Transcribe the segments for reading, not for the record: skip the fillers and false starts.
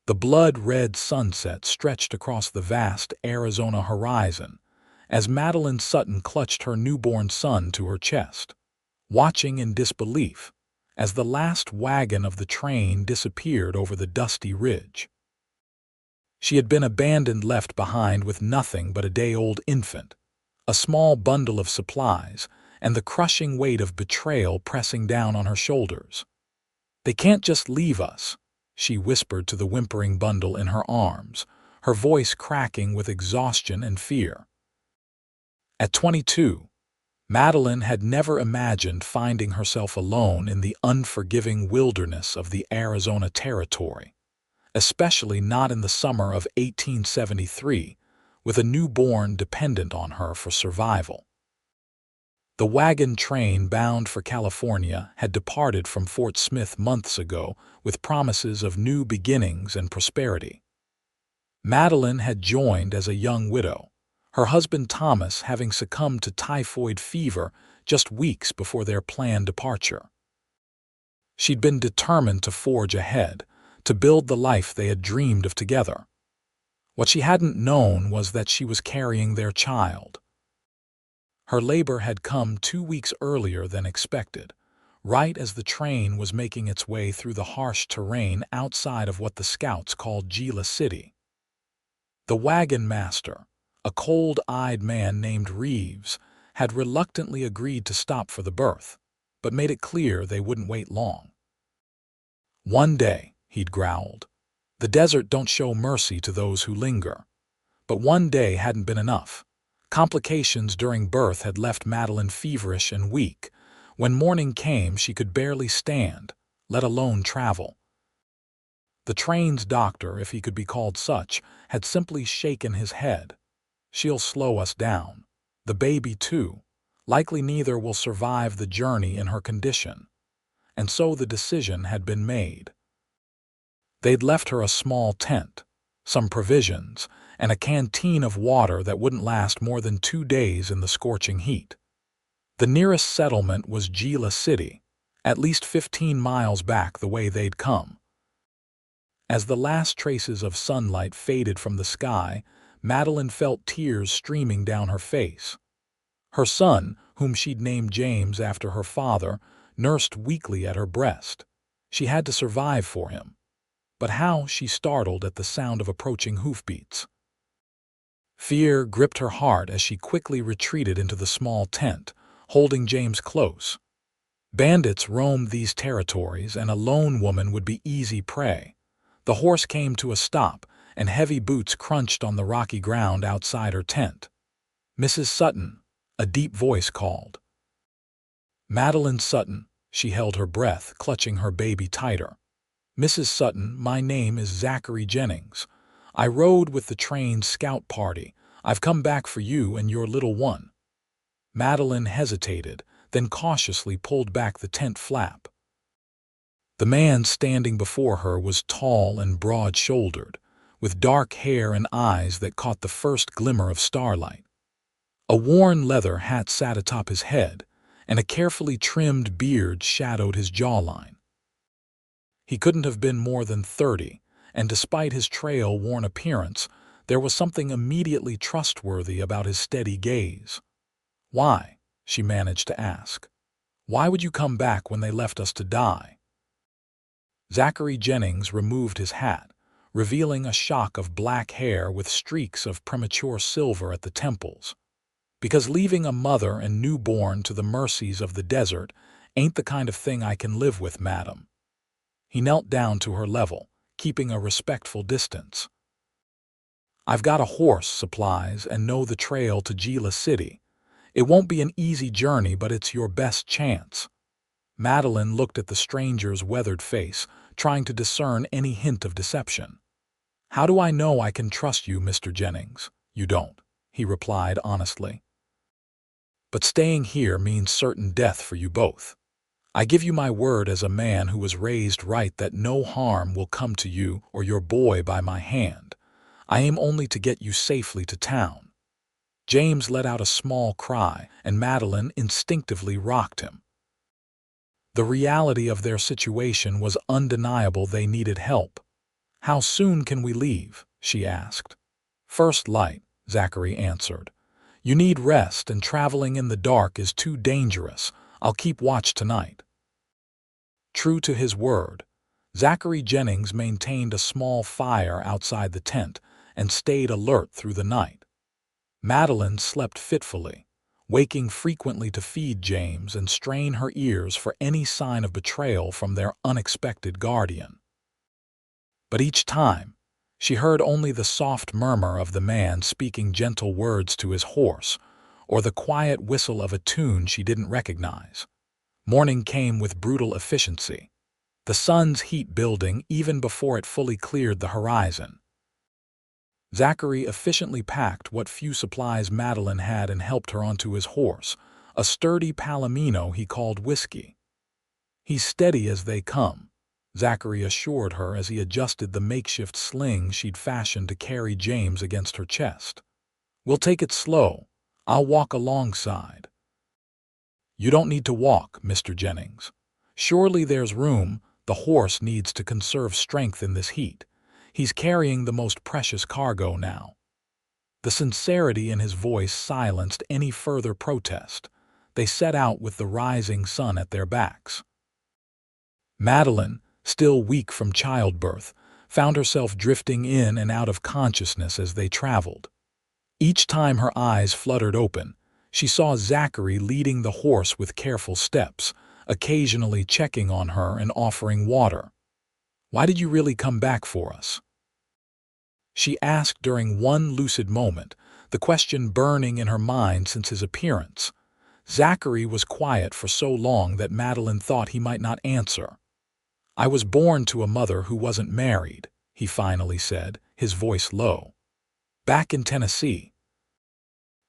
The blood-red sunset stretched across the vast Arizona horizon as Madeline Sutton clutched her newborn son to her chest, watching in disbelief as the last wagon of the train disappeared over the dusty ridge. She had been abandoned, left behind with nothing but a day-old infant, a small bundle of supplies, and the crushing weight of betrayal pressing down on her shoulders. "They can't just leave us," she whispered to the whimpering bundle in her arms, her voice cracking with exhaustion and fear. At 22, Madeline had never imagined finding herself alone in the unforgiving wilderness of the Arizona Territory, especially not in the summer of 1873, with a newborn dependent on her for survival. The wagon train bound for California had departed from Fort Smith months ago with promises of new beginnings and prosperity. Madeline had joined as a young widow, her husband Thomas having succumbed to typhoid fever just weeks before their planned departure. She'd been determined to forge ahead, to build the life they had dreamed of together. What she hadn't known was that she was carrying their child. Her labor had come 2 weeks earlier than expected, right as the train was making its way through the harsh terrain outside of what the scouts called Gila City. The wagon master, a cold-eyed man named Reeves, had reluctantly agreed to stop for the birth, but made it clear they wouldn't wait long. "One day," he'd growled. "The desert don't show mercy to those who linger." But one day hadn't been enough. Complications during birth had left Madeline feverish and weak. When morning came, she could barely stand, let alone travel. The train's doctor, if he could be called such, had simply shaken his head. "She'll slow us down. The baby, too. Likely neither will survive the journey in her condition." And so the decision had been made. They'd left her a small tent, some provisions, and a canteen of water that wouldn't last more than 2 days in the scorching heat. The nearest settlement was Gila City, at least 15 miles back the way they'd come. As the last traces of sunlight faded from the sky, Madeline felt tears streaming down her face. Her son, whom she'd named James after her father, nursed weakly at her breast. She had to survive for him. But how, she startled at the sound of approaching hoofbeats. Fear gripped her heart as she quickly retreated into the small tent, holding James close. Bandits roamed these territories, and a lone woman would be easy prey. The horse came to a stop, and heavy boots crunched on the rocky ground outside her tent. "Mrs. Sutton," a deep voice called. Madeline Sutton. She held her breath, clutching her baby tighter. "Mrs. Sutton, my name is Zachary Jennings. I rode with the train's scout party. I've come back for you and your little one." Madeline hesitated, then cautiously pulled back the tent flap. The man standing before her was tall and broad-shouldered, with dark hair and eyes that caught the first glimmer of starlight. A worn leather hat sat atop his head, and a carefully trimmed beard shadowed his jawline. He couldn't have been more than 30, and despite his trail-worn appearance, there was something immediately trustworthy about his steady gaze. "Why?" she managed to ask. "Why would you come back when they left us to die?" Zachary Jennings removed his hat, revealing a shock of black hair with streaks of premature silver at the temples. "Because leaving a mother and newborn to the mercies of the desert ain't the kind of thing I can live with, madam." He knelt down to her level, keeping a respectful distance. "I've got a horse, supplies, and know the trail to Gila City. It won't be an easy journey, but it's your best chance." Madeline looked at the stranger's weathered face, trying to discern any hint of deception. "How do I know I can trust you, Mr. Jennings?" "You don't," he replied honestly. "But staying here means certain death for you both. I give you my word as a man who was raised right that no harm will come to you or your boy by my hand. I aim only to get you safely to town." James let out a small cry, and Madeline instinctively rocked him. The reality of their situation was undeniable. They needed help. "How soon can we leave?" she asked. "First light," Zachary answered. "You need rest, and traveling in the dark is too dangerous. I'll keep watch tonight." True to his word, Zachary Jennings maintained a small fire outside the tent and stayed alert through the night. Madeline slept fitfully, waking frequently to feed James and strain her ears for any sign of betrayal from their unexpected guardian. But each time, she heard only the soft murmur of the man speaking gentle words to his horse, or the quiet whistle of a tune she didn't recognize. Morning came with brutal efficiency, the sun's heat building even before it fully cleared the horizon. Zachary efficiently packed what few supplies Madeline had and helped her onto his horse, a sturdy palomino he called Whiskey. "He's steady as they come," Zachary assured her as he adjusted the makeshift sling she'd fashioned to carry James against her chest. "We'll take it slow. I'll walk alongside." "You don't need to walk, Mr. Jennings. Surely there's room. The horse needs to conserve strength in this heat. He's carrying the most precious cargo now." The sincerity in his voice silenced any further protest. They set out with the rising sun at their backs. Madeline, still weak from childbirth, found herself drifting in and out of consciousness as they traveled. Each time her eyes fluttered open, she saw Zachary leading the horse with careful steps, occasionally checking on her and offering water. "Why did you really come back for us?" she asked during one lucid moment, the question burning in her mind since his appearance. Zachary was quiet for so long that Madeline thought he might not answer. "I was born to a mother who wasn't married," he finally said, his voice low. "Back in Tennessee.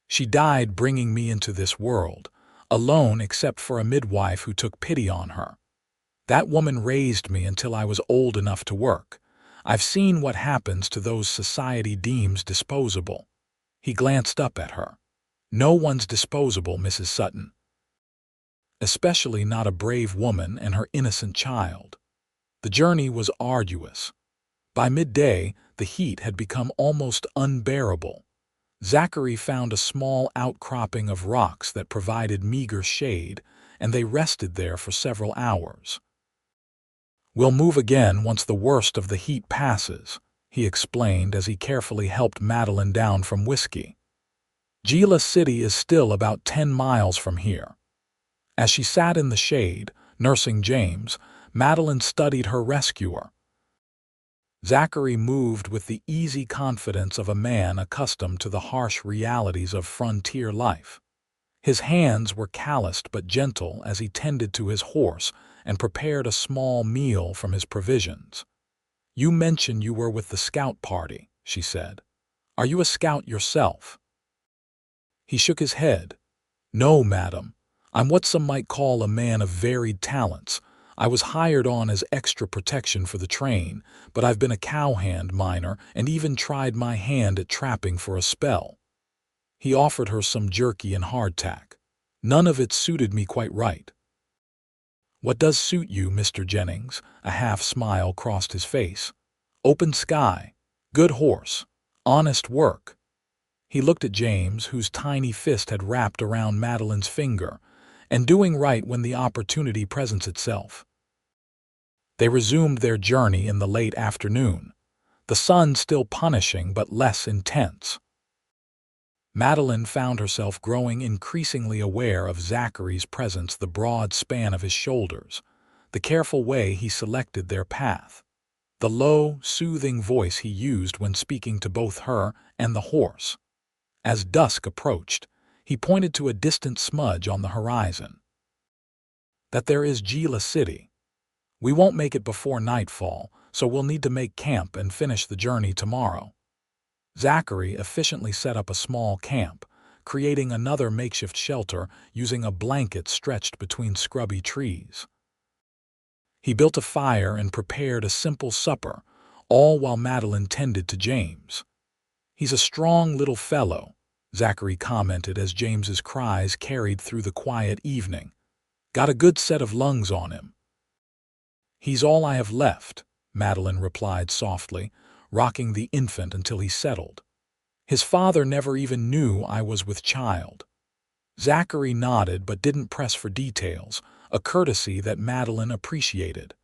She died bringing me into this world, alone except for a midwife who took pity on her. That woman raised me until I was old enough to work. I've seen what happens to those society deems disposable." He glanced up at her. "No one's disposable, Mrs. Sutton. Especially not a brave woman and her innocent child." The journey was arduous. By midday, the heat had become almost unbearable. Zachary found a small outcropping of rocks that provided meager shade, and they rested there for several hours. "We'll move again once the worst of the heat passes," he explained as he carefully helped Madeline down from Whiskey. "Gila City is still about 10 miles from here." As she sat in the shade, nursing James, Madeline studied her rescuer. Zachary moved with the easy confidence of a man accustomed to the harsh realities of frontier life. His hands were calloused but gentle as he tended to his horse and prepared a small meal from his provisions. "You mentioned you were with the scout party," she said. "Are you a scout yourself?" He shook his head. "No, madam. I'm what some might call a man of varied talents. I was hired on as extra protection for the train, but I've been a cowhand miner and even tried my hand at trapping for a spell." He offered her some jerky and hardtack. "None of it suited me quite right." "What does suit you, Mr. Jennings?" A half smile crossed his face. "Open sky, good horse, honest work." He looked at James, whose tiny fist had wrapped around Madeline's finger, and doing right when the opportunity presents itself. They resumed their journey in the late afternoon, the sun still punishing but less intense. Madeline found herself growing increasingly aware of Zachary's presence, the broad span of his shoulders, the careful way he selected their path, the low, soothing voice he used when speaking to both her and the horse. As dusk approached, he pointed to a distant smudge on the horizon. "That there is Gila City. We won't make it before nightfall, so we'll need to make camp and finish the journey tomorrow." Zachary efficiently set up a small camp, creating another makeshift shelter using a blanket stretched between scrubby trees. He built a fire and prepared a simple supper, all while Madeline tended to James. "He's a strong little fellow," Zachary commented as James's cries carried through the quiet evening. "Got a good set of lungs on him." "He's all I have left," Madeline replied softly, rocking the infant until he settled. His father never even knew I was with child. Zachary nodded but didn't press for details, a courtesy that Madeline appreciated.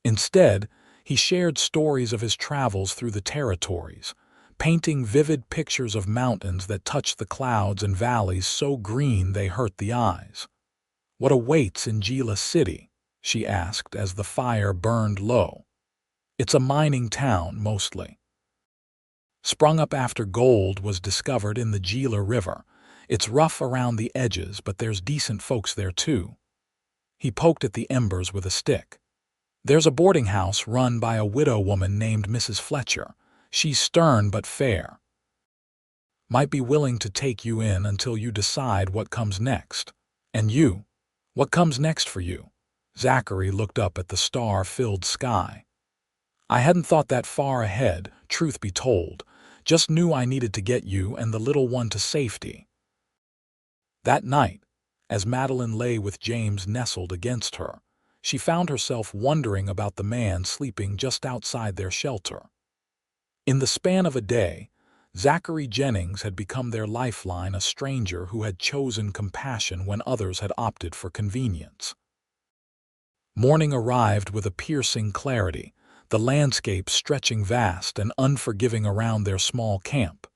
Instead, he shared stories of his travels through the territories, painting vivid pictures of mountains that touched the clouds and valleys so green they hurt the eyes. "What awaits in Gila City?" she asked as the fire burned low. "It's a mining town, mostly. Sprung up after gold was discovered in the Gila River. It's rough around the edges, but there's decent folks there too." He poked at the embers with a stick. "There's a boarding house run by a widow woman named Mrs. Fletcher. She's stern but fair. Might be willing to take you in until you decide what comes next. And you? What comes next for you?" Zachary looked up at the star-filled sky. "I hadn't thought that far ahead, truth be told. Just knew I needed to get you and the little one to safety." That night, as Madeline lay with James nestled against her, she found herself wondering about the man sleeping just outside their shelter. In the span of a day, Zachary Jennings had become their lifeline, a stranger who had chosen compassion when others had opted for convenience. Morning arrived with a piercing clarity, the landscape stretching vast and unforgiving around their small camp.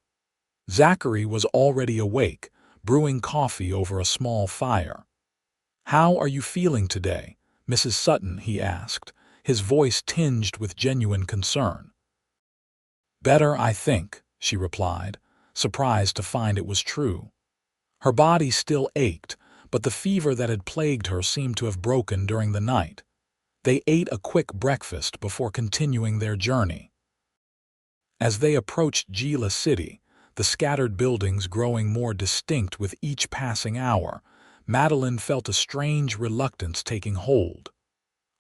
Zachary was already awake, brewing coffee over a small fire. "How are you feeling today, Mrs. Sutton?" he asked, his voice tinged with genuine concern. "Better, I think," she replied, surprised to find it was true. Her body still ached, but the fever that had plagued her seemed to have broken during the night. They ate a quick breakfast before continuing their journey. As they approached Gila City, the scattered buildings growing more distinct with each passing hour, Madeline felt a strange reluctance taking hold.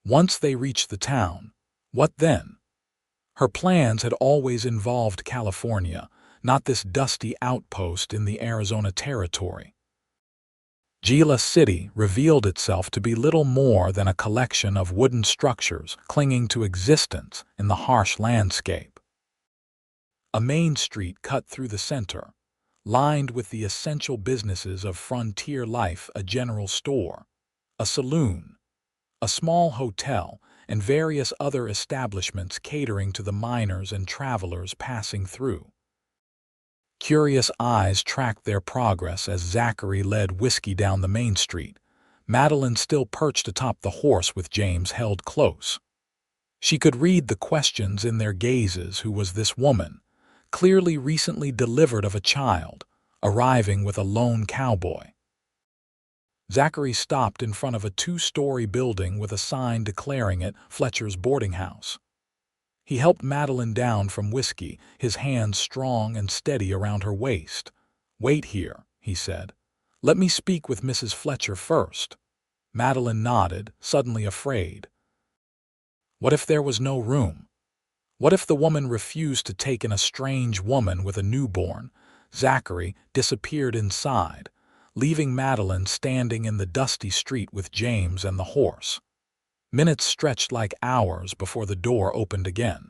Once they reached the town, what then? Her plans had always involved California, not this dusty outpost in the Arizona territory. Gila City revealed itself to be little more than a collection of wooden structures clinging to existence in the harsh landscape. A main street cut through the center, lined with the essential businesses of frontier life: a general store, a saloon, a small hotel, and various other establishments catering to the miners and travelers passing through. Curious eyes tracked their progress as Zachary led whiskey down the main street, Madeline still perched atop the horse with James held close. She could read the questions in their gazes. Who was this woman, clearly recently delivered of a child, arriving with a lone cowboy? Zachary stopped in front of a two-story building with a sign declaring it Fletcher's boarding house. He helped Madeline down from whiskey, his hands strong and steady around her waist. "Wait here," he said. "Let me speak with Mrs. Fletcher first." Madeline nodded, suddenly afraid. What if there was no room? What if the woman refused to take in a strange woman with a newborn? Zachary disappeared inside, leaving Madeline standing in the dusty street with James and the horse. Minutes stretched like hours before the door opened again.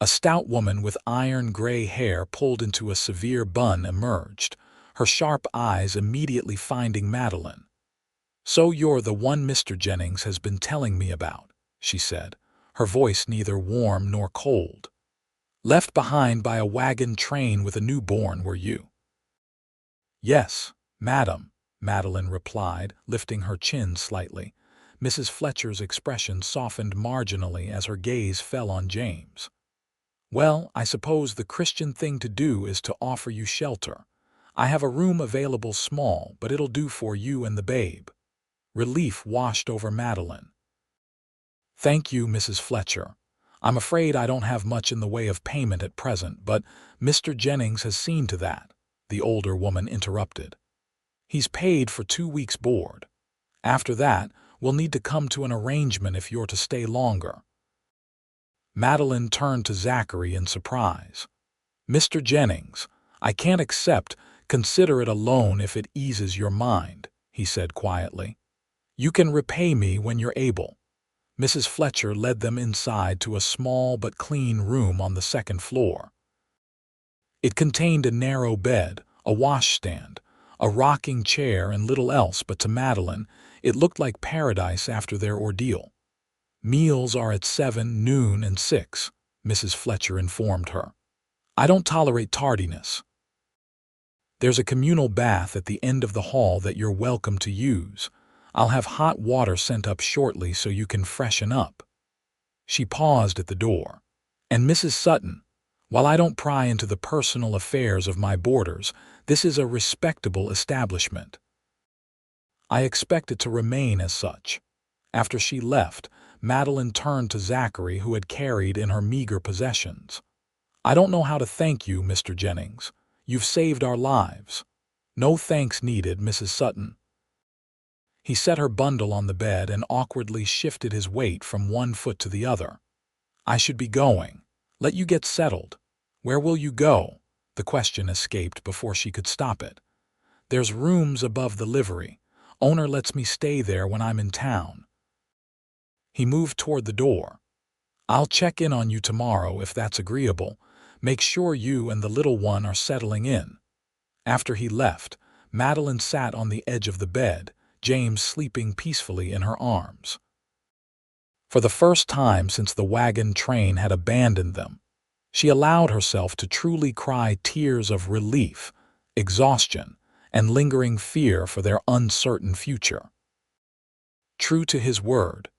A stout woman with iron-gray hair pulled into a severe bun emerged, her sharp eyes immediately finding Madeline. "So you're the one Mr. Jennings has been telling me about," she said, her voice neither warm nor cold. "Left behind by a wagon train with a newborn, were you?" "Yes, madam," Madeline replied, lifting her chin slightly. Mrs. Fletcher's expression softened marginally as her gaze fell on James. "Well, I suppose the Christian thing to do is to offer you shelter. I have a room available, small, but it'll do for you and the babe." Relief washed over Madeline. "Thank you, Mrs. Fletcher. I'm afraid I don't have much in the way of payment at present, but Mr. Jennings has seen to that," the older woman interrupted. "He's paid for 2 weeks' board. After that, we'll need to come to an arrangement if you're to stay longer." Madeline turned to Zachary in surprise. "Mr. Jennings, I can't accept. Consider it a loan if it eases your mind," he said quietly. "You can repay me when you're able." Mrs. Fletcher led them inside to a small but clean room on the second floor. It contained a narrow bed, a washstand, a rocking chair, and little else, but to Madeline, it looked like paradise after their ordeal. "Meals are at 7, noon, and 6, Mrs. Fletcher informed her. "I don't tolerate tardiness. There's a communal bath at the end of the hall that you're welcome to use. I'll have hot water sent up shortly so you can freshen up." She paused at the door. "And Mrs. Sutton, while I don't pry into the personal affairs of my boarders, this is a respectable establishment. I expect it to remain as such." After she left, Madeline turned to Zachary, who had carried in her meager possessions. "I don't know how to thank you, Mr. Jennings. You've saved our lives." "No thanks needed, Mrs. Sutton." He set her bundle on the bed and awkwardly shifted his weight from one foot to the other. "I should be going. Let you get settled." "Where will you go?" The question escaped before she could stop it. "There's rooms above the livery. Owner lets me stay there when I'm in town." He moved toward the door. "I'll check in on you tomorrow if that's agreeable. Make sure you and the little one are settling in." After he left, Madeline sat on the edge of the bed, James sleeping peacefully in her arms. For the first time since the wagon train had abandoned them, she allowed herself to truly cry tears of relief, exhaustion, and lingering fear for their uncertain future. True to his word,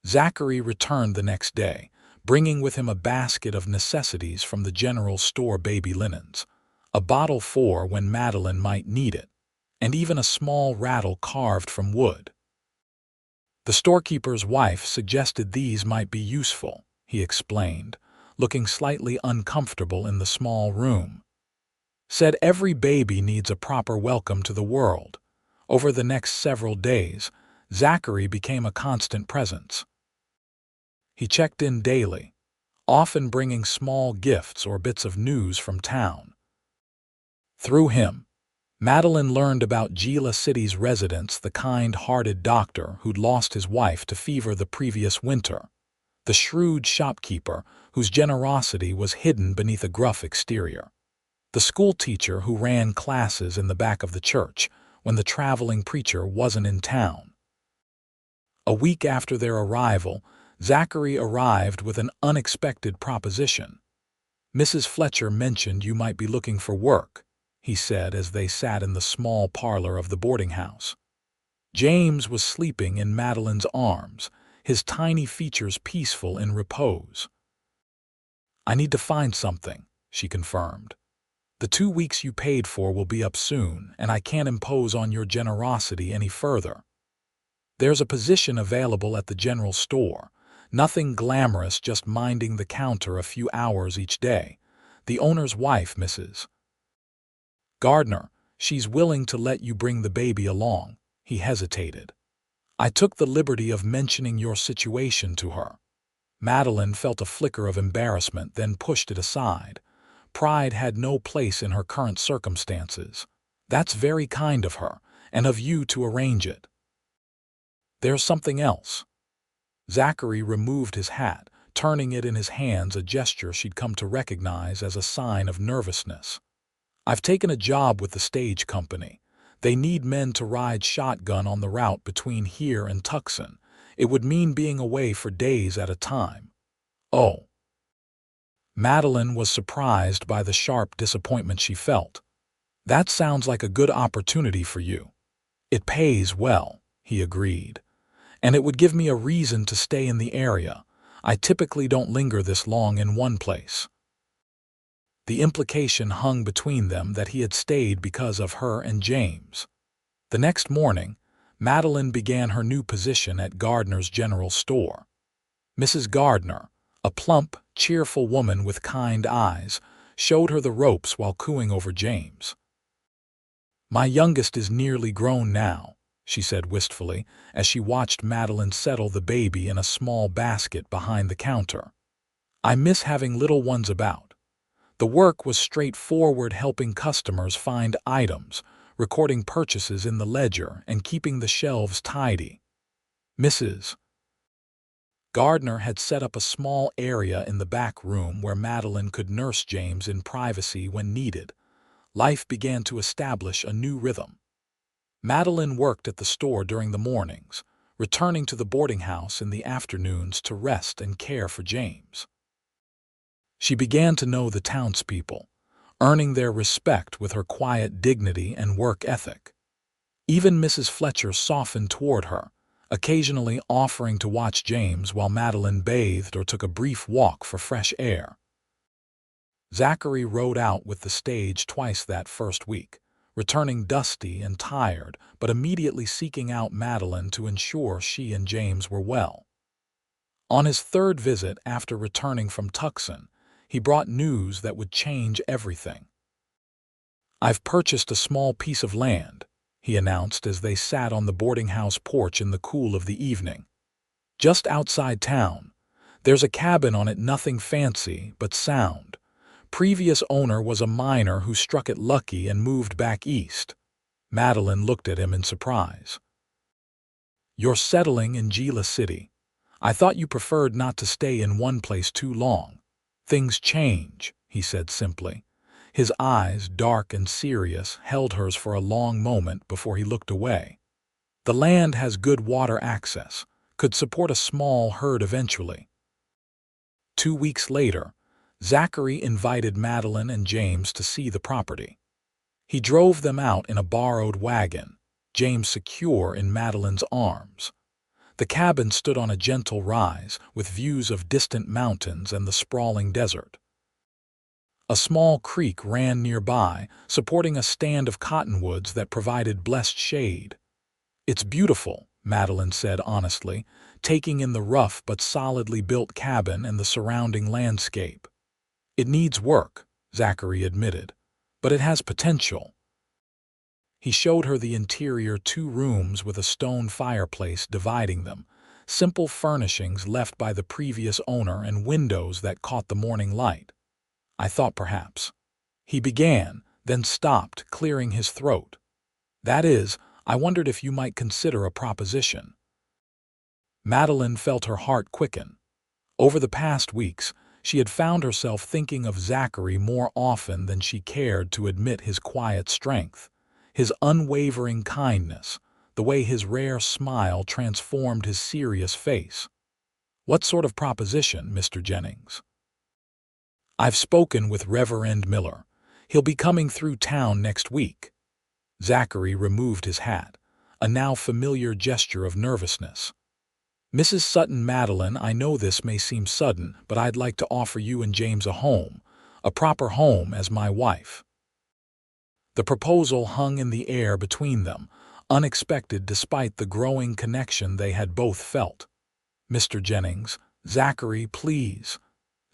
Zachary returned the next day, bringing with him a basket of necessities from the general store: baby linens, a bottle for when Madeline might need it, and even a small rattle carved from wood. "The storekeeper's wife suggested these might be useful," he explained, looking slightly uncomfortable in the small room. "Said every baby needs a proper welcome to the world." Over the next several days, Zachary became a constant presence. He checked in daily, often bringing small gifts or bits of news from town. Through him, Madeline learned about Gila City's residents, the kind-hearted doctor who'd lost his wife to fever the previous winter, the shrewd shopkeeper whose generosity was hidden beneath a gruff exterior, the schoolteacher who ran classes in the back of the church when the traveling preacher wasn't in town. A week after their arrival, Zachary arrived with an unexpected proposition. "Mrs. Fletcher mentioned you might be looking for work," he said as they sat in the small parlor of the boarding house. James was sleeping in Madeline's arms, his tiny features peaceful in repose. "I need to find something," she confirmed. "The 2 weeks you paid for will be up soon, and I can't impose on your generosity any further. There's a position available at the general store. Nothing glamorous, just minding the counter a few hours each day. The owner's wife, Mrs. Gardner, she's willing to let you bring the baby along." He hesitated. "I took the liberty of mentioning your situation to her." Madeline felt a flicker of embarrassment, then pushed it aside. Pride had no place in her current circumstances. "That's very kind of her, and of you to arrange it." "There's something else." Zachary removed his hat, turning it in his hands, a gesture she'd come to recognize as a sign of nervousness. "I've taken a job with the stage company. They need men to ride shotgun on the route between here and Tucson. It would mean being away for days at a time." "Oh." Madeline was surprised by the sharp disappointment she felt. "That sounds like a good opportunity for you." "It pays well," he agreed. "And it would give me a reason to stay in the area. I typically don't linger this long in one place." The implication hung between them that he had stayed because of her and James. The next morning, Madeline began her new position at Gardner's general store. Mrs. Gardner, a plump, cheerful woman with kind eyes, showed her the ropes while cooing over James. "My youngest is nearly grown now," she said wistfully as she watched Madeline settle the baby in a small basket behind the counter. "I miss having little ones about." The work was straightforward, helping customers find items, recording purchases in the ledger, and keeping the shelves tidy. Mrs. Gardner had set up a small area in the back room where Madeline could nurse James in privacy when needed. Life began to establish a new rhythm. Madeline worked at the store during the mornings, returning to the boarding house in the afternoons to rest and care for James. She began to know the townspeople, earning their respect with her quiet dignity and work ethic. Even Mrs. Fletcher softened toward her, occasionally offering to watch James while Madeline bathed or took a brief walk for fresh air. Zachary rode out with the stage twice that first week, returning dusty and tired, but immediately seeking out Madeline to ensure she and James were well. On his third visit after returning from Tucson, he brought news that would change everything. "I've purchased a small piece of land," he announced as they sat on the boarding house porch in the cool of the evening. "Just outside town. There's a cabin on it, nothing fancy, but sound. Previous owner was a miner who struck it lucky and moved back east." Madeline looked at him in surprise. "You're settling in Gila City. I thought you preferred not to stay in one place too long." "Things change," he said simply. His eyes, dark and serious, held hers for a long moment before he looked away. "The land has good water access, could support a small herd eventually." 2 weeks later, Zachary invited Madeline and James to see the property. He drove them out in a borrowed wagon, James secure in Madeline's arms. The cabin stood on a gentle rise, with views of distant mountains and the sprawling desert. A small creek ran nearby, supporting a stand of cottonwoods that provided blessed shade. "It's beautiful," Madeline said honestly, taking in the rough but solidly built cabin and the surrounding landscape. "It needs work," Zachary admitted, "but it has potential." He showed her the interior, 2 rooms with a stone fireplace dividing them, simple furnishings left by the previous owner and windows that caught the morning light. "I thought perhaps," he began, then stopped, clearing his throat. "That is, I wondered if you might consider a proposition." Madeline felt her heart quicken. Over the past weeks, she had found herself thinking of Zachary more often than she cared to admit. His quiet strength, his unwavering kindness, the way his rare smile transformed his serious face. "What sort of proposition, Mr. Jennings?" "I've spoken with Reverend Miller. He'll be coming through town next week." Zachary removed his hat, a now familiar gesture of nervousness. "Mrs. Sutton, Madeline, I know this may seem sudden, but I'd like to offer you and James a proper home as my wife." The proposal hung in the air between them, unexpected despite the growing connection they had both felt. "Mr. Jennings, Zachary, please."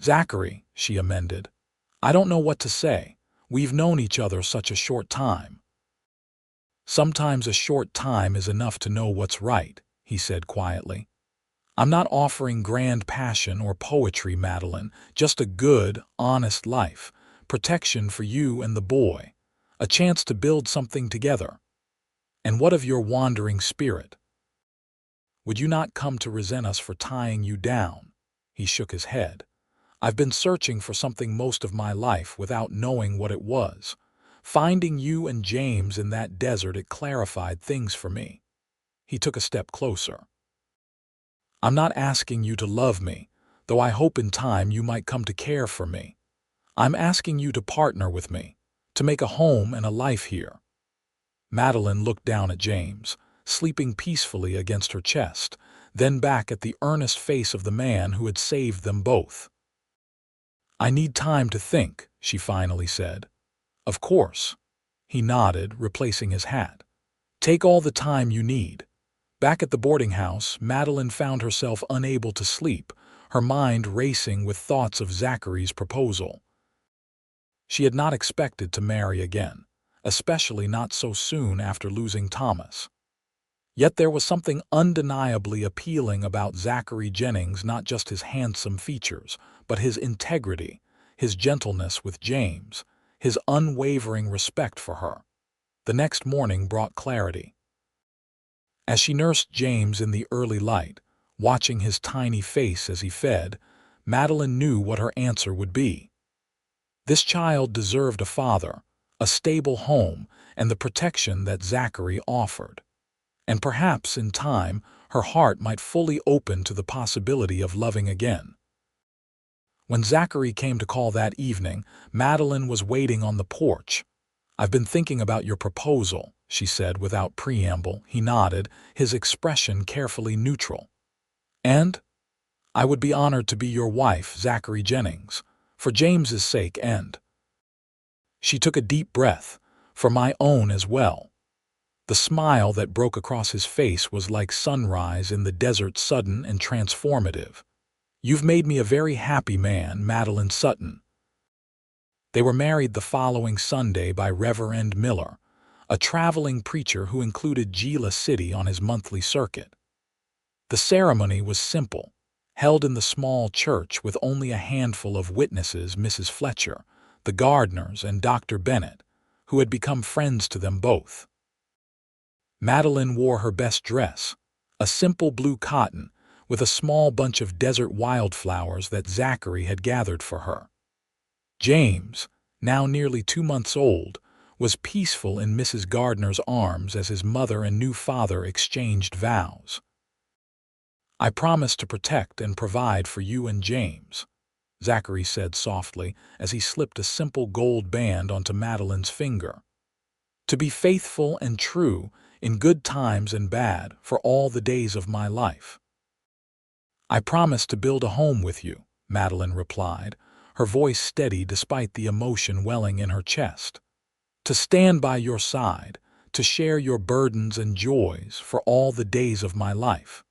"Zachary," she amended. "I don't know what to say. We've known each other such a short time." "Sometimes a short time is enough to know what's right," he said quietly. "I'm not offering grand passion or poetry, Madeline, just a good, honest life, protection for you and the boy, a chance to build something together. And what of your wandering spirit? Would you not come to resent us for tying you down?" He shook his head. "I've been searching for something most of my life without knowing what it was. Finding you and James in that desert, it clarified things for me." He took a step closer. "I'm not asking you to love me, though I hope in time you might come to care for me. I'm asking you to partner with me, to make a home and a life here." Madeline looked down at James, sleeping peacefully against her chest, then back at the earnest face of the man who had saved them both. "I need time to think," she finally said. "Of course." He nodded, replacing his hat. "Take all the time you need." Back at the boarding house, Madeline found herself unable to sleep, her mind racing with thoughts of Zachary's proposal. She had not expected to marry again, especially not so soon after losing Thomas. Yet there was something undeniably appealing about Zachary Jennings, not just his handsome features, but his integrity, his gentleness with James, his unwavering respect for her. The next morning brought clarity. As she nursed James in the early light, Watching his tiny face as he fed, Madeline knew what her answer would be. This child deserved a father, a stable home, and the protection that Zachary offered. And perhaps, in time, her heart might fully open to the possibility of loving again. When Zachary came to call that evening, Madeline was waiting on the porch. "I've been thinking about your proposal," she said without preamble. He nodded, his expression carefully neutral. "And? I would be honored to be your wife, Zachary Jennings, for James's sake and—" She took a deep breath, "for my own as well." The smile that broke across his face was like sunrise in the desert, sudden and transformative. "You've made me a very happy man, Madeline Sutton." They were married the following Sunday by Reverend Miller, a traveling preacher who included Gila City on his monthly circuit. The ceremony was simple, held in the small church with only a handful of witnesses: Mrs. Fletcher, the Gardners, and Dr. Bennett, who had become friends to them both. Madeline wore her best dress, a simple blue cotton, with a small bunch of desert wildflowers that Zachary had gathered for her. James, now nearly 2 months old, was peaceful in Mrs. Gardner's arms as his mother and new father exchanged vows. "I promise to protect and provide for you and James," Zachary said softly as he slipped a simple gold band onto Madeline's finger. "To be faithful and true in good times and bad for all the days of my life." "I promise to build a home with you," Madeline replied, her voice steady despite the emotion welling in her chest. "To stand by your side, to share your burdens and joys for all the days of my life."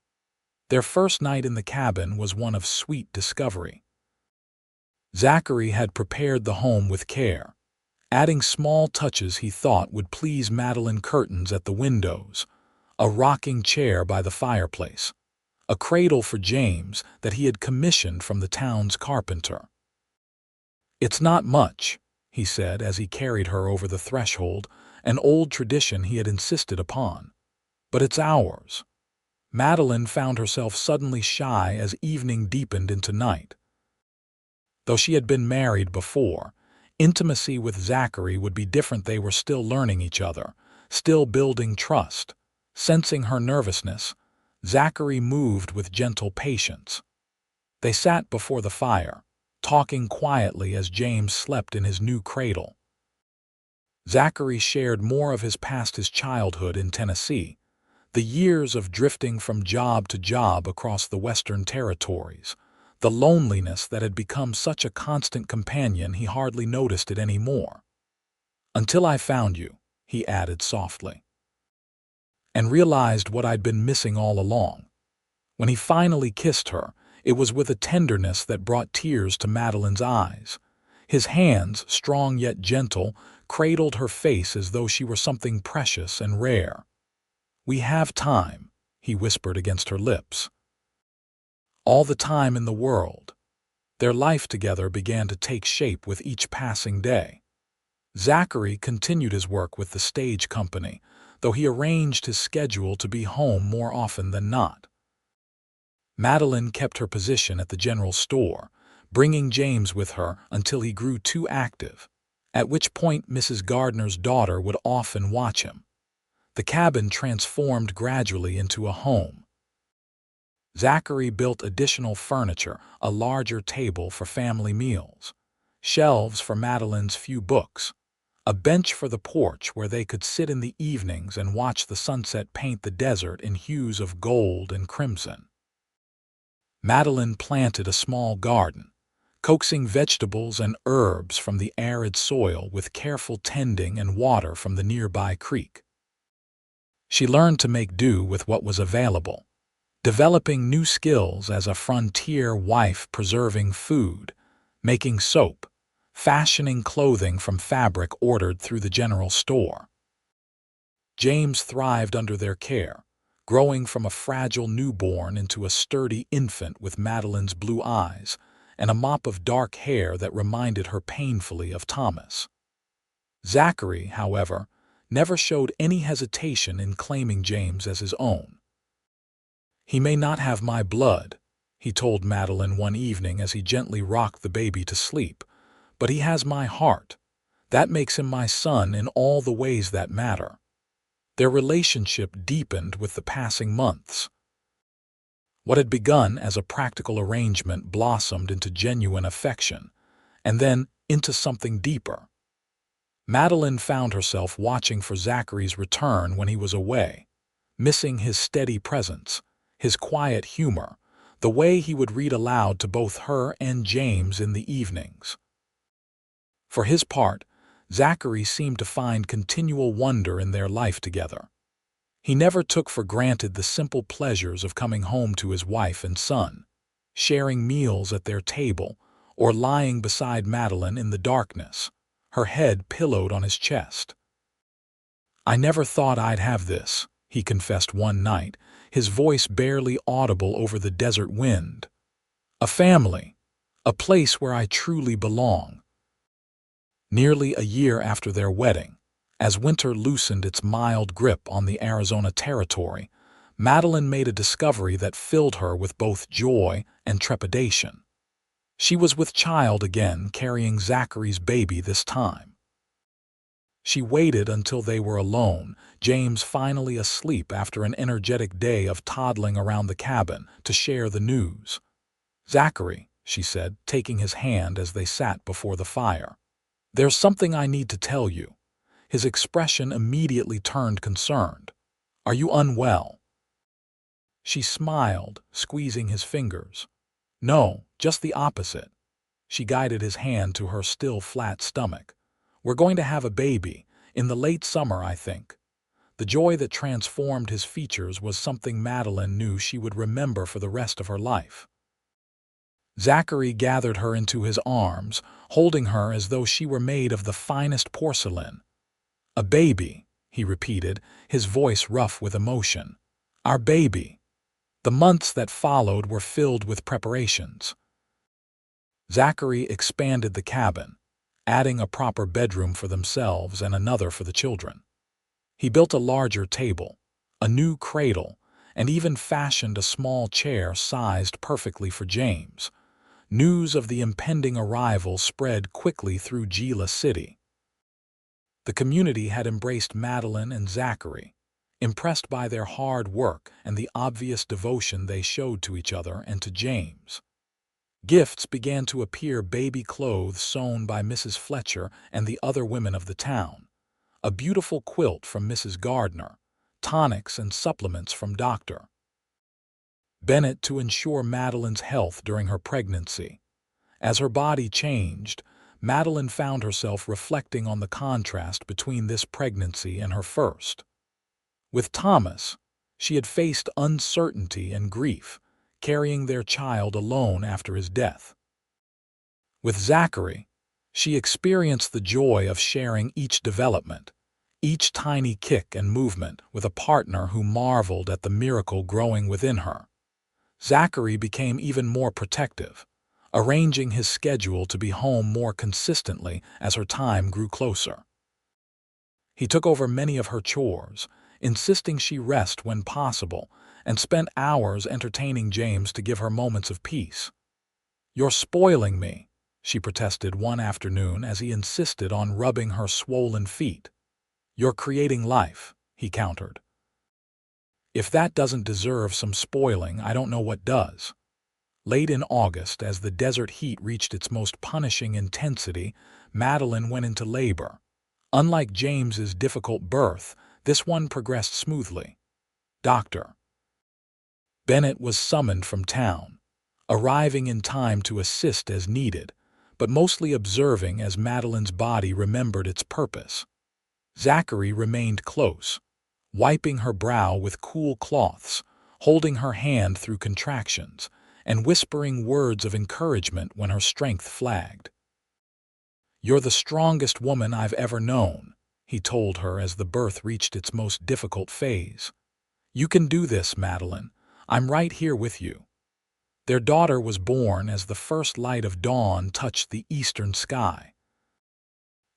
Their first night in the cabin was one of sweet discovery. Zachary had prepared the home with care, adding small touches he thought would please Madeline: curtains at the windows, a rocking chair by the fireplace, a cradle for James that he had commissioned from the town's carpenter. "It's not much," he said as he carried her over the threshold, an old tradition he had insisted upon. "But it's ours." Madeline found herself suddenly shy as evening deepened into night. Though she had been married before, intimacy with Zachary would be different. They were still learning each other, still building trust. Sensing her nervousness, Zachary moved with gentle patience. They sat before the fire, talking quietly as James slept in his new cradle. Zachary shared more of his past, his childhood in Tennessee, the years of drifting from job to job across the Western Territories, the loneliness that had become such a constant companion he hardly noticed it anymore. "Until I found you," he added softly, "and realized what I'd been missing all along." When he finally kissed her, it was with a tenderness that brought tears to Madeline's eyes. His hands, strong yet gentle, cradled her face as though she were something precious and rare. "We have time," he whispered against her lips. "All the time in the world." Their life together began to take shape with each passing day. Zachary continued his work with the stage company, though he arranged his schedule to be home more often than not. Madeline kept her position at the general store, bringing James with her until he grew too active, at which point Mrs. Gardner's daughter would often watch him. The cabin transformed gradually into a home. Zachary built additional furniture, a larger table for family meals, shelves for Madeline's few books, a bench for the porch where they could sit in the evenings and watch the sunset paint the desert in hues of gold and crimson. Madeline planted a small garden, coaxing vegetables and herbs from the arid soil with careful tending and water from the nearby creek. She learned to make do with what was available, developing new skills as a frontier wife, preserving food, making soap, fashioning clothing from fabric ordered through the general store. James thrived under their care, growing from a fragile newborn into a sturdy infant with Madeline's blue eyes and a mop of dark hair that reminded her painfully of Thomas. Zachary, however, never showed any hesitation in claiming James as his own. "He may not have my blood," he told Madeline one evening as he gently rocked the baby to sleep, "but he has my heart. That makes him my son in all the ways that matter." Their relationship deepened with the passing months. What had begun as a practical arrangement blossomed into genuine affection, and then into something deeper. Madeline found herself watching for Zachary's return when he was away, missing his steady presence, his quiet humor, the way he would read aloud to both her and James in the evenings. For his part, Zachary seemed to find continual wonder in their life together. He never took for granted the simple pleasures of coming home to his wife and son, sharing meals at their table, or lying beside Madeline in the darkness, her head pillowed on his chest. "I never thought I'd have this," he confessed one night, his voice barely audible over the desert wind. "A family, a place where I truly belong." Nearly a year after their wedding, as winter loosened its mild grip on the Arizona territory, Madeline made a discovery that filled her with both joy and trepidation. She was with child again, carrying Zachary's baby this time. She waited until they were alone, James finally asleep after an energetic day of toddling around the cabin, to share the news. "Zachary," she said, taking his hand as they sat before the fire, "there's something I need to tell you." His expression immediately turned concerned. "Are you unwell?" She smiled, squeezing his fingers. "No, just the opposite." She guided his hand to her still flat stomach. "We're going to have a baby, in the late summer, I think." The joy that transformed his features was something Madeline knew she would remember for the rest of her life. Zachary gathered her into his arms, holding her as though she were made of the finest porcelain. "A baby," he repeated, his voice rough with emotion. "Our baby." The months that followed were filled with preparations. Zachary expanded the cabin, adding a proper bedroom for themselves and another for the children. He built a larger table, a new cradle, and even fashioned a small chair sized perfectly for James. News of the impending arrival spread quickly through Gila City. The community had embraced Madeline and Zachary, impressed by their hard work and the obvious devotion they showed to each other and to James. Gifts began to appear: baby clothes sewn by Mrs. Fletcher and the other women of the town, a beautiful quilt from Mrs. Gardner, tonics and supplements from Dr. Bennett to ensure Madeline's health during her pregnancy. As her body changed, Madeline found herself reflecting on the contrast between this pregnancy and her first. With Thomas, she had faced uncertainty and grief, carrying their child alone after his death. With Zachary, she experienced the joy of sharing each development, each tiny kick and movement, with a partner who marveled at the miracle growing within her. Zachary became even more protective, arranging his schedule to be home more consistently as her time grew closer. He took over many of her chores, insisting she rest when possible, and spent hours entertaining James to give her moments of peace. "You're spoiling me," she protested one afternoon as he insisted on rubbing her swollen feet. "You're creating life," he countered. "If that doesn't deserve some spoiling, I don't know what does." Late in August, as the desert heat reached its most punishing intensity, Madeline went into labor. Unlike James's difficult birth, this one progressed smoothly. Dr. Bennett was summoned from town, arriving in time to assist as needed, but mostly observing as Madeline's body remembered its purpose. Zachary remained close, wiping her brow with cool cloths, holding her hand through contractions, and whispering words of encouragement when her strength flagged. "You're the strongest woman I've ever known," he told her as the birth reached its most difficult phase. "You can do this, Madeline. I'm right here with you." Their daughter was born as the first light of dawn touched the eastern sky.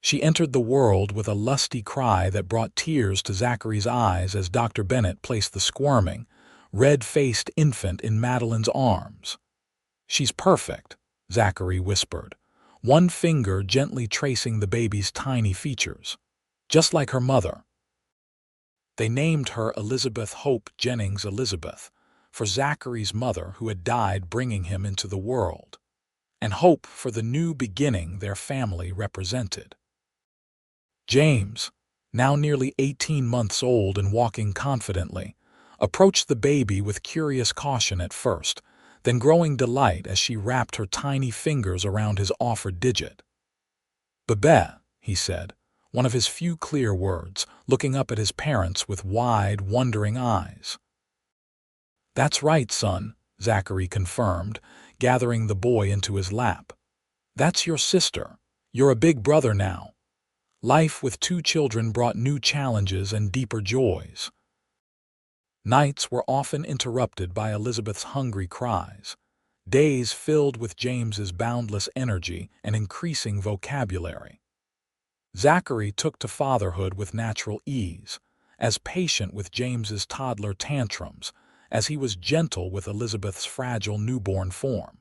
She entered the world with a lusty cry that brought tears to Zachary's eyes as Dr. Bennett placed the squirming, red-faced infant in Madeline's arms. "She's perfect," Zachary whispered, one finger gently tracing the baby's tiny features. "Just like her mother." They named her Elizabeth Hope Jennings Elizabeth, for Zachary's mother who had died bringing him into the world, and hope for the new beginning their family represented. James, now nearly 18 months old and walking confidently, approached the baby with curious caution at first, then growing delight as she wrapped her tiny fingers around his offered digit. "Bebe," he said, one of his few clear words, looking up at his parents with wide, wondering eyes. "That's right, son," Zachary confirmed, gathering the boy into his lap. "That's your sister. You're a big brother now." Life with two children brought new challenges and deeper joys. Nights were often interrupted by Elizabeth's hungry cries, days filled with James's boundless energy and increasing vocabulary. Zachary took to fatherhood with natural ease, as patient with James's toddler tantrums as he was gentle with Elizabeth's fragile newborn form.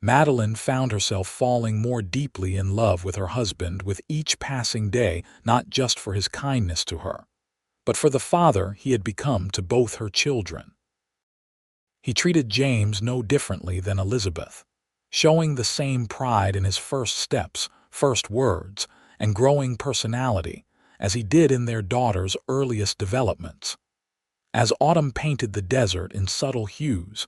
Madeline found herself falling more deeply in love with her husband with each passing day, not just for his kindness to her, but for the father he had become to both her children. He treated James no differently than Elizabeth, showing the same pride in his first steps, first words, and growing personality as he did in their daughter's earliest developments. As autumn painted the desert in subtle hues,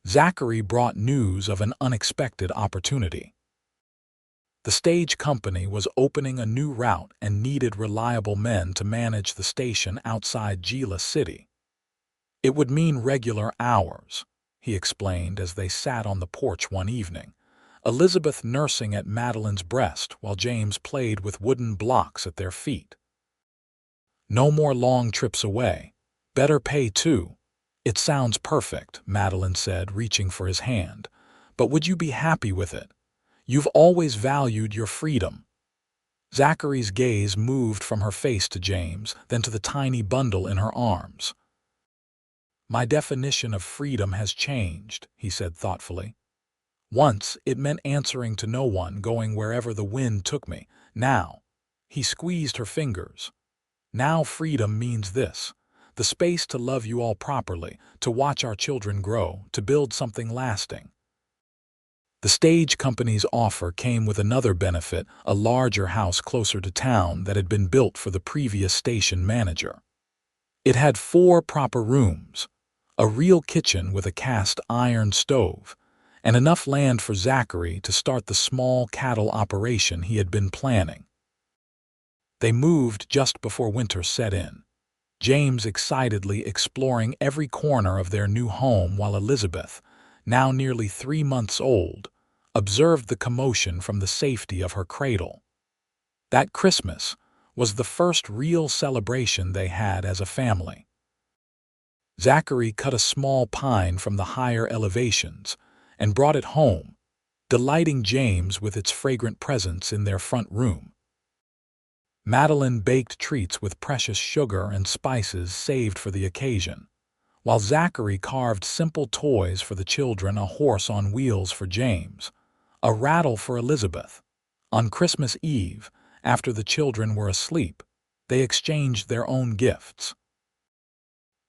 Zachary brought news of an unexpected opportunity. The stage company was opening a new route and needed reliable men to manage the station outside Gila City. "It would mean regular hours," he explained as they sat on the porch one evening, Elizabeth nursing at Madeline's breast while James played with wooden blocks at their feet. "No more long trips away. Better pay too." "It sounds perfect," Madeline said, reaching for his hand. "But would you be happy with it? You've always valued your freedom." Zachary's gaze moved from her face to James, then to the tiny bundle in her arms. "My definition of freedom has changed," he said thoughtfully. "Once it meant answering to no one, going wherever the wind took me. Now," he squeezed her fingers, "now freedom means this: the space to love you all properly, to watch our children grow, to build something lasting." The stage company's offer came with another benefit, a larger house closer to town that had been built for the previous station manager. It had 4 proper rooms, a real kitchen with a cast iron stove, and enough land for Zachary to start the small cattle operation he had been planning. They moved just before winter set in, James excitedly exploring every corner of their new home while Elizabeth, now nearly 3 months old, observed the commotion from the safety of her cradle. That Christmas was the first real celebration they had as a family. Zachary cut a small pine from the higher elevations and brought it home, delighting James with its fragrant presence in their front room. Madeline baked treats with precious sugar and spices saved for the occasion, while Zachary carved simple toys for the children, a horse on wheels for James, a rattle for Elizabeth. On Christmas Eve, after the children were asleep, they exchanged their own gifts.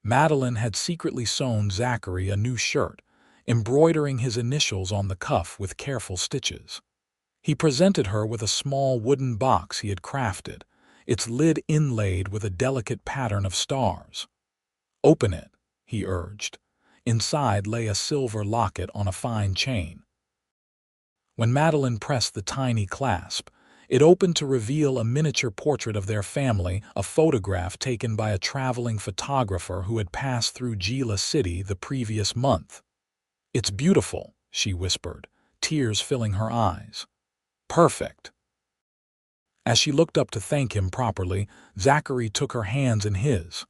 Madeline had secretly sewn Zachary a new shirt, embroidering his initials on the cuff with careful stitches. He presented her with a small wooden box he had crafted, its lid inlaid with a delicate pattern of stars. "Open it," he urged. Inside lay a silver locket on a fine chain. When Madeline pressed the tiny clasp, it opened to reveal a miniature portrait of their family, a photograph taken by a traveling photographer who had passed through Gila City the previous month. "It's beautiful," she whispered, tears filling her eyes. "Perfect." As she looked up to thank him properly, Zachary took her hands in his.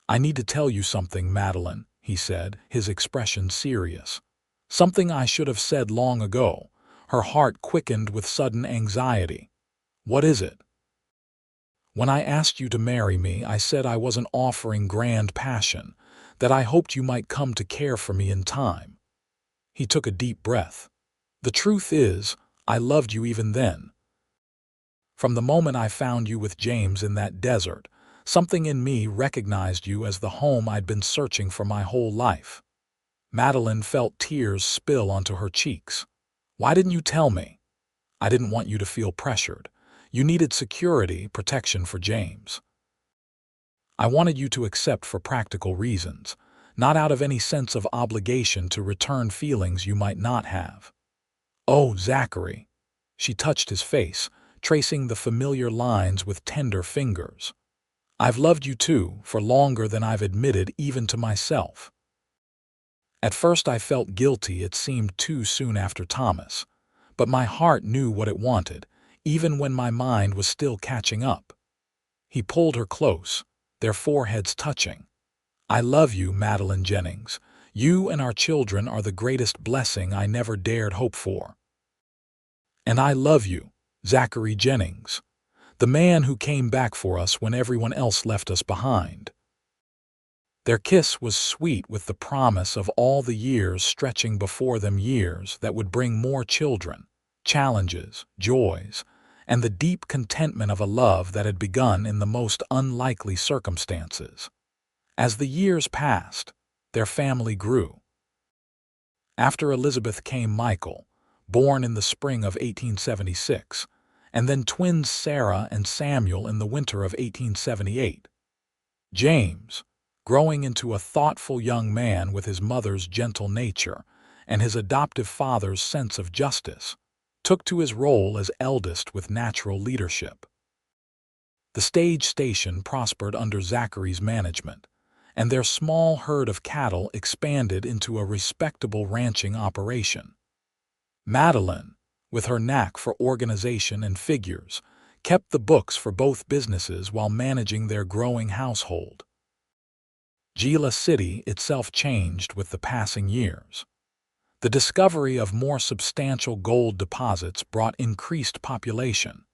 "I need to tell you something, Madeline," he said, his expression serious. "Something I should have said long ago." Her heart quickened with sudden anxiety. "What is it?" "When I asked you to marry me, I said I wasn't offering grand passion, that I hoped you might come to care for me in time." He took a deep breath. "The truth is, I loved you even then. From the moment I found you with James in that desert, something in me recognized you as the home I'd been searching for my whole life." Madeline felt tears spill onto her cheeks. "Why didn't you tell me?" "I didn't want you to feel pressured. You needed security, protection for James. I wanted you to accept for practical reasons, not out of any sense of obligation to return feelings you might not have." "Oh, Zachary." She touched his face, tracing the familiar lines with tender fingers. "I've loved you too, for longer than I've admitted even to myself. At first I felt guilty it seemed too soon after Thomas, but my heart knew what it wanted, even when my mind was still catching up." He pulled her close, their foreheads touching. "I love you, Madeline Jennings. You and our children are the greatest blessing I never dared hope for. And I love you, Zachary Jennings, the man who came back for us when everyone else left us behind." Their kiss was sweet with the promise of all the years stretching before them, years that would bring more children, challenges, joys, and the deep contentment of a love that had begun in the most unlikely circumstances. As the years passed, their family grew. After Elizabeth came Michael, born in the spring of 1876, and then twins Sarah and Samuel in the winter of 1878. James, growing into a thoughtful young man with his mother's gentle nature and his adoptive father's sense of justice, took to his role as eldest with natural leadership. The stage station prospered under Zachary's management, and their small herd of cattle expanded into a respectable ranching operation. Madeline, with her knack for organization and figures, kept the books for both businesses while managing their growing household. Gila City itself changed with the passing years. The discovery of more substantial gold deposits brought increased population,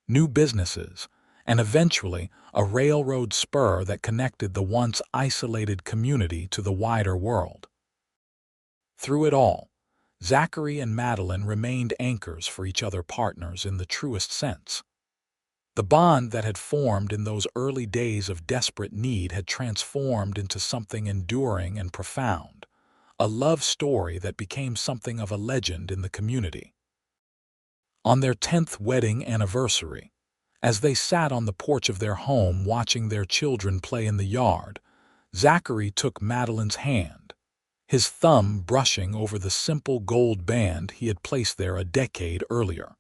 new businesses, and eventually a railroad spur that connected the once isolated community to the wider world. Through it all, Zachary and Madeline remained anchors for each other, partners in the truest sense. The bond that had formed in those early days of desperate need had transformed into something enduring and profound, a love story that became something of a legend in the community. On their 10th wedding anniversary, as they sat on the porch of their home watching their children play in the yard, Zachary took Madeline's hand, his thumb brushing over the simple gold band he had placed there a decade earlier.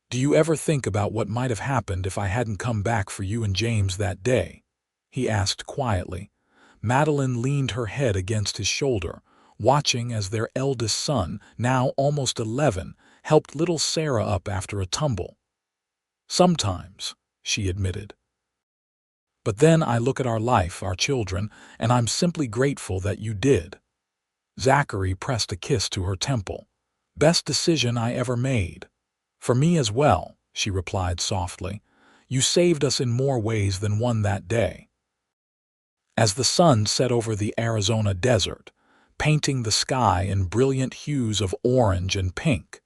"Do you ever think about what might have happened if I hadn't come back for you and James that day?" he asked quietly. Madeline leaned her head against his shoulder, watching as their eldest son, now almost 11, helped little Sarah up after a tumble. "Sometimes," she admitted. "But then I look at our life, our children, and I'm simply grateful that you did." Zachary pressed a kiss to her temple. "Best decision I ever made." "For me as well," she replied softly. "You saved us in more ways than one that day." As the sun set over the Arizona desert, painting the sky in brilliant hues of orange and pink,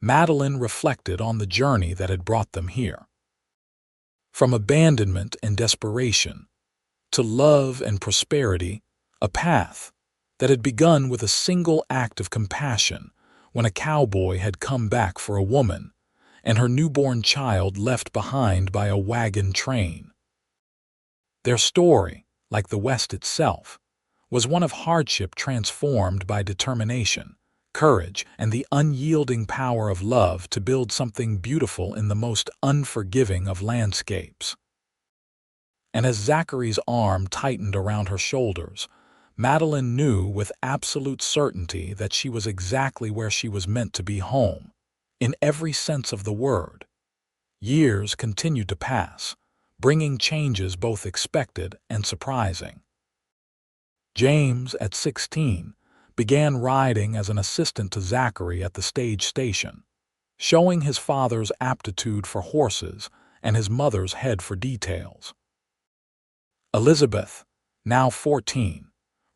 Madeline reflected on the journey that had brought them here. From abandonment and desperation to love and prosperity, a path that had begun with a single act of compassion when a cowboy had come back for a woman and her newborn child left behind by a wagon train. Their story, like the West itself, was one of hardship transformed by determination, courage, and the unyielding power of love to build something beautiful in the most unforgiving of landscapes. And as Zachary's arm tightened around her shoulders, Madeline knew with absolute certainty that she was exactly where she was meant to be, home, in every sense of the word. Years continued to pass, bringing changes both expected and surprising. James, at 16, began riding as an assistant to Zachary at the stage station, showing his father's aptitude for horses and his mother's head for details. Elizabeth, now 14,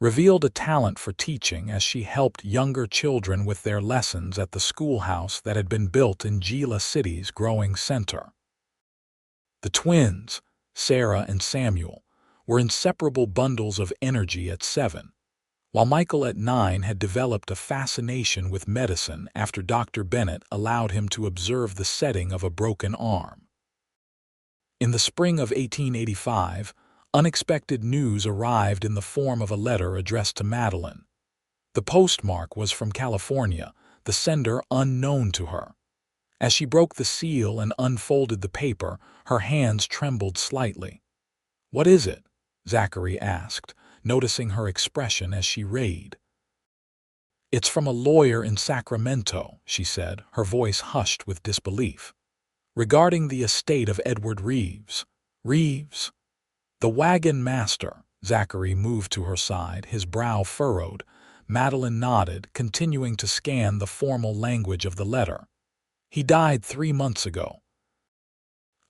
revealed a talent for teaching as she helped younger children with their lessons at the schoolhouse that had been built in Gila City's growing center. The twins, Sarah and Samuel, were inseparable bundles of energy at 7, while Michael at 9 had developed a fascination with medicine after Dr. Bennett allowed him to observe the setting of a broken arm. In the spring of 1885, unexpected news arrived in the form of a letter addressed to Madeline. The postmark was from California, the sender unknown to her. As she broke the seal and unfolded the paper, her hands trembled slightly. "What is it?" Zachary asked, noticing her expression as she read. "It's from a lawyer in Sacramento," she said, her voice hushed with disbelief. "Regarding the estate of Edward Reeves." "Reeves?" "The wagon master." Zachary moved to her side, his brow furrowed. Madeline nodded, continuing to scan the formal language of the letter. "He died 3 months ago.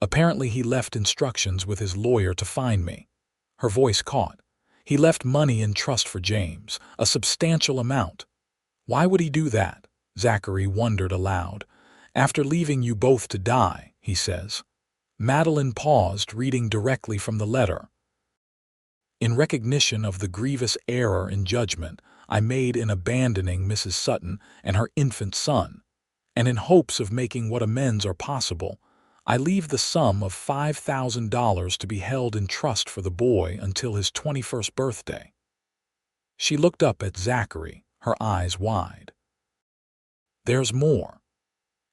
Apparently he left instructions with his lawyer to find me." Her voice caught. "He left money in trust for James, a substantial amount." "Why would he do that?" Zachary wondered aloud. "After leaving you both to die, he says." Madeline paused, reading directly from the letter. "In recognition of the grievous error in judgment I made in abandoning Mrs. Sutton and her infant son, and in hopes of making what amends are possible, I leave the sum of $5,000 to be held in trust for the boy until his 21st birthday." She looked up at Zachary, her eyes wide. "There's more.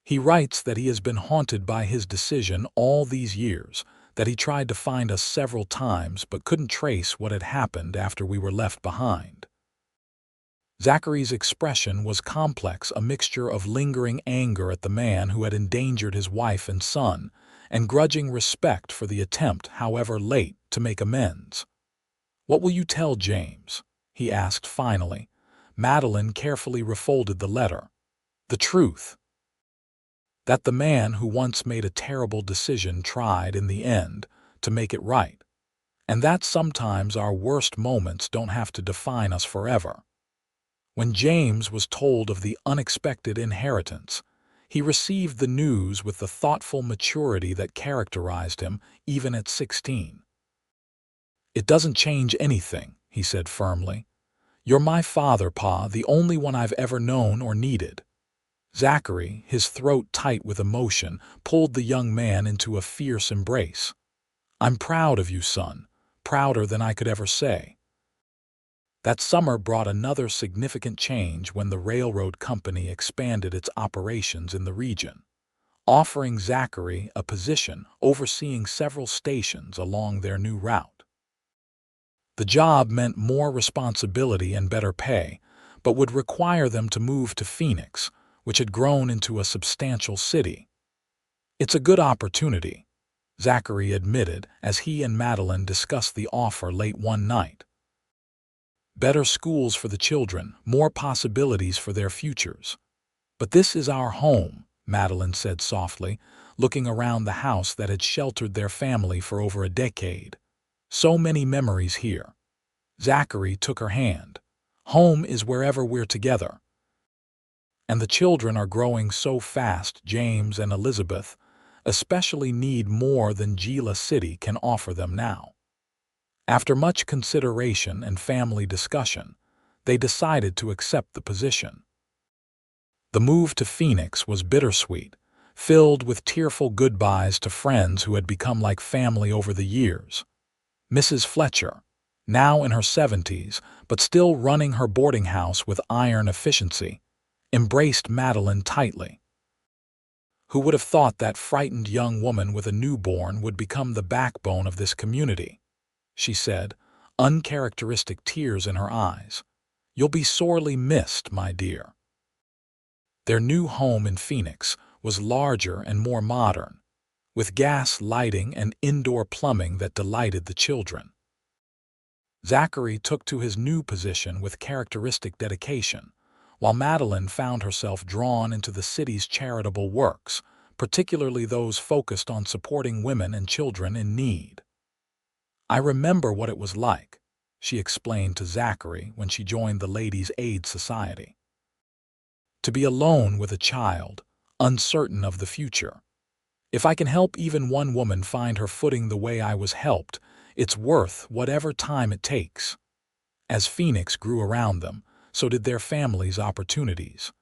He writes that he has been haunted by his decision all these years, that he tried to find us several times but couldn't trace what had happened after we were left behind." Zachary's expression was complex, a mixture of lingering anger at the man who had endangered his wife and son, and grudging respect for the attempt, however late, to make amends. "What will you tell James?" he asked finally. Madeline carefully refolded the letter. "The truth. That the man who once made a terrible decision tried, in the end, to make it right, and that sometimes our worst moments don't have to define us forever." When James was told of the unexpected inheritance, he received the news with the thoughtful maturity that characterized him even at 16. "It doesn't change anything," he said firmly. "You're my father, Pa, the only one I've ever known or needed." Zachary, his throat tight with emotion, pulled the young man into a fierce embrace. "I'm proud of you, son, prouder than I could ever say." That summer brought another significant change when the railroad company expanded its operations in the region, offering Zachary a position overseeing several stations along their new route. The job meant more responsibility and better pay, but would require them to move to Phoenix, which had grown into a substantial city. "It's a good opportunity," Zachary admitted as he and Madeline discussed the offer late one night. "Better schools for the children, more possibilities for their futures." "But this is our home," Madeline said softly, looking around the house that had sheltered their family for over a decade. "So many memories here." Zachary took her hand. "Home is wherever we're together. And the children are growing so fast. James and Elizabeth especially need more than Gila City can offer them now." After much consideration and family discussion, they decided to accept the position. The move to Phoenix was bittersweet, filled with tearful goodbyes to friends who had become like family over the years. Mrs. Fletcher, now in her 70s but still running her boarding house with iron efficiency, embraced Madeline tightly. "Who would have thought that frightened young woman with a newborn would become the backbone of this community?" she said, uncharacteristic tears in her eyes. "You'll be sorely missed, my dear." Their new home in Phoenix was larger and more modern, with gas lighting and indoor plumbing that delighted the children. Zachary took to his new position with characteristic dedication, while Madeline found herself drawn into the city's charitable works, particularly those focused on supporting women and children in need. "I remember what it was like," she explained to Zachary when she joined the Ladies' Aid Society. To be alone with a child, uncertain of the future. If I can help even one woman find her footing the way I was helped, it's worth whatever time it takes. As Phoenix grew around them, so did their family's opportunities.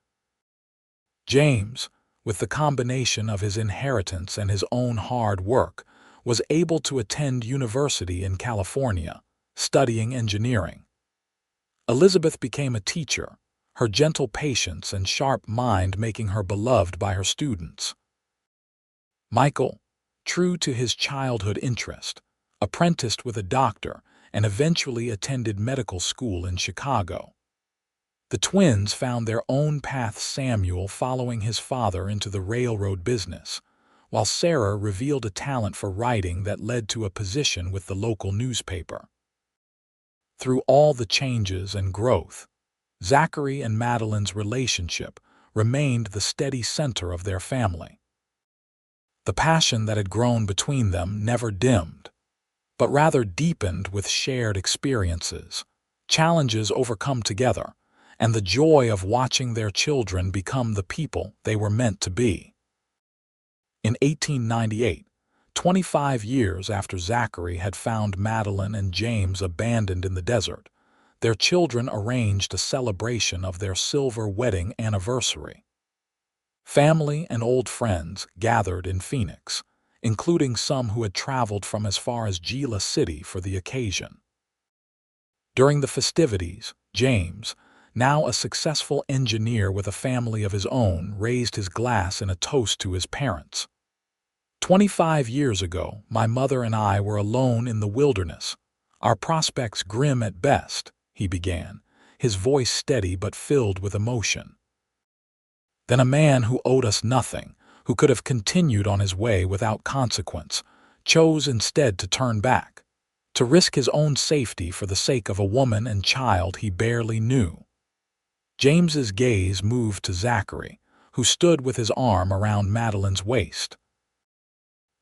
James, with the combination of his inheritance and his own hard work, was able to attend university in California, studying engineering. Elizabeth became a teacher, her gentle patience and sharp mind making her beloved by her students. Michael, true to his childhood interest, apprenticed with a doctor and eventually attended medical school in Chicago. The twins found their own path, Samuel following his father into the railroad business, while Sarah revealed a talent for writing that led to a position with the local newspaper. Through all the changes and growth, Zachary and Madeline's relationship remained the steady center of their family. The passion that had grown between them never dimmed, but rather deepened with shared experiences, challenges overcome together, and the joy of watching their children become the people they were meant to be. In 1898, 25 years after Zachary had found Madeline and James abandoned in the desert, their children arranged a celebration of their silver wedding anniversary. Family and old friends gathered in Phoenix, including some who had traveled from as far as Gila City for the occasion. During the festivities, James, now a successful engineer with a family of his own, raised his glass in a toast to his parents. 25 years ago, my mother and I were alone in the wilderness, our prospects grim at best, he began, his voice steady but filled with emotion. Then a man who owed us nothing, who could have continued on his way without consequence, chose instead to turn back, to risk his own safety for the sake of a woman and child he barely knew. James's gaze moved to Zachary, who stood with his arm around Madeline's waist.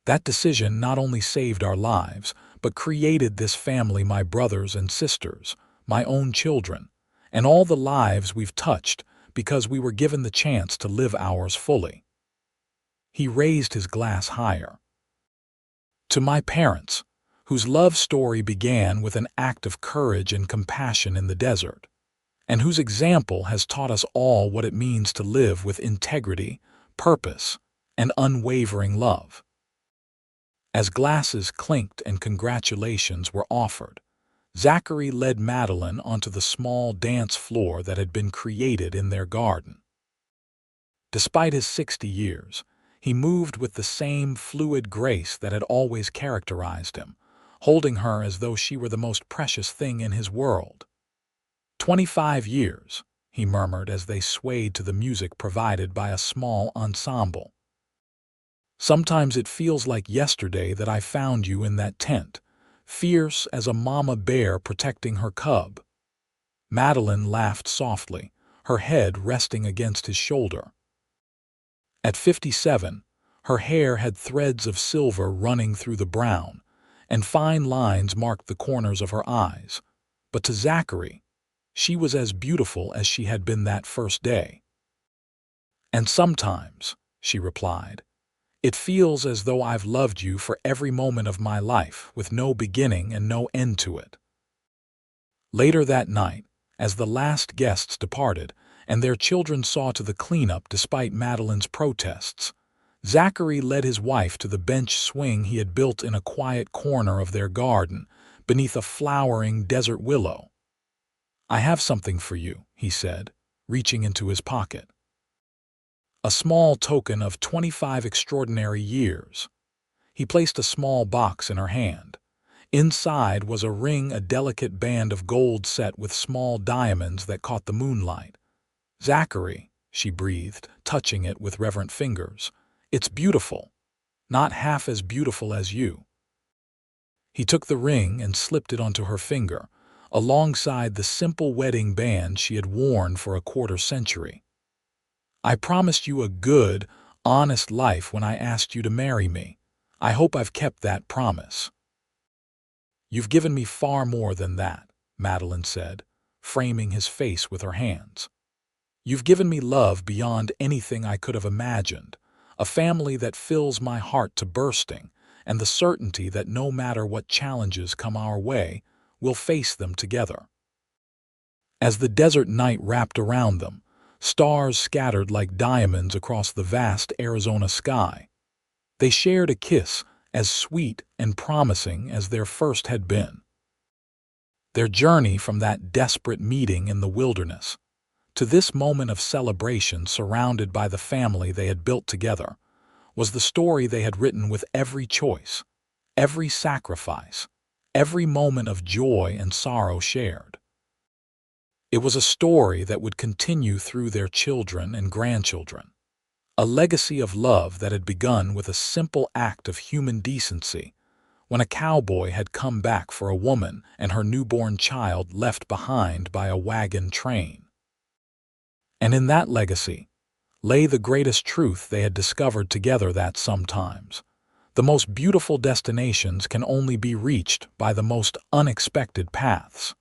That decision not only saved our lives, but created this family, my brothers and sisters, my own children, and all the lives we've touched because we were given the chance to live ours fully. He raised his glass higher. To my parents, whose love story began with an act of courage and compassion in the desert, and whose example has taught us all what it means to live with integrity, purpose, and unwavering love. As glasses clinked and congratulations were offered, Zachary led Madeline onto the small dance floor that had been created in their garden. Despite his 60 years, he moved with the same fluid grace that had always characterized him, holding her as though she were the most precious thing in his world. 25 years, he murmured as they swayed to the music provided by a small ensemble. Sometimes it feels like yesterday that I found you in that tent, fierce as a mama bear protecting her cub. Madeline laughed softly, her head resting against his shoulder. At 57, her hair had threads of silver running through the brown, and fine lines marked the corners of her eyes. But to Zachary, she was as beautiful as she had been that first day. And sometimes, she replied, it feels as though I've loved you for every moment of my life, with no beginning and no end to it. Later that night, as the last guests departed, and their children saw to the cleanup despite Madeline's protests, Zachary led his wife to the bench swing he had built in a quiet corner of their garden, beneath a flowering desert willow. I have something for you, he said, reaching into his pocket. A small token of 25 extraordinary years. He placed a small box in her hand. Inside was a ring, a delicate band of gold set with small diamonds that caught the moonlight. Zachary, she breathed, touching it with reverent fingers. It's beautiful. Not half as beautiful as you. He took the ring and slipped it onto her finger, alongside the simple wedding band she had worn for a quarter century. I promised you a good, honest life when I asked you to marry me. I hope I've kept that promise. You've given me far more than that, Madeline said, framing his face with her hands. "You've given me love beyond anything I could have imagined, a family that fills my heart to bursting, and the certainty that no matter what challenges come our way, we'll face them together." As the desert night wrapped around them, stars scattered like diamonds across the vast Arizona sky. They shared a kiss as sweet and promising as their first had been. Their journey from that desperate meeting in the wilderness to this moment of celebration surrounded by the family they had built together was the story they had written with every choice, every sacrifice, every moment of joy and sorrow shared. It was a story that would continue through their children and grandchildren, a legacy of love that had begun with a simple act of human decency when a cowboy had come back for a woman and her newborn child left behind by a wagon train. And in that legacy lay the greatest truth they had discovered together, that sometimes the most beautiful destinations can only be reached by the most unexpected paths.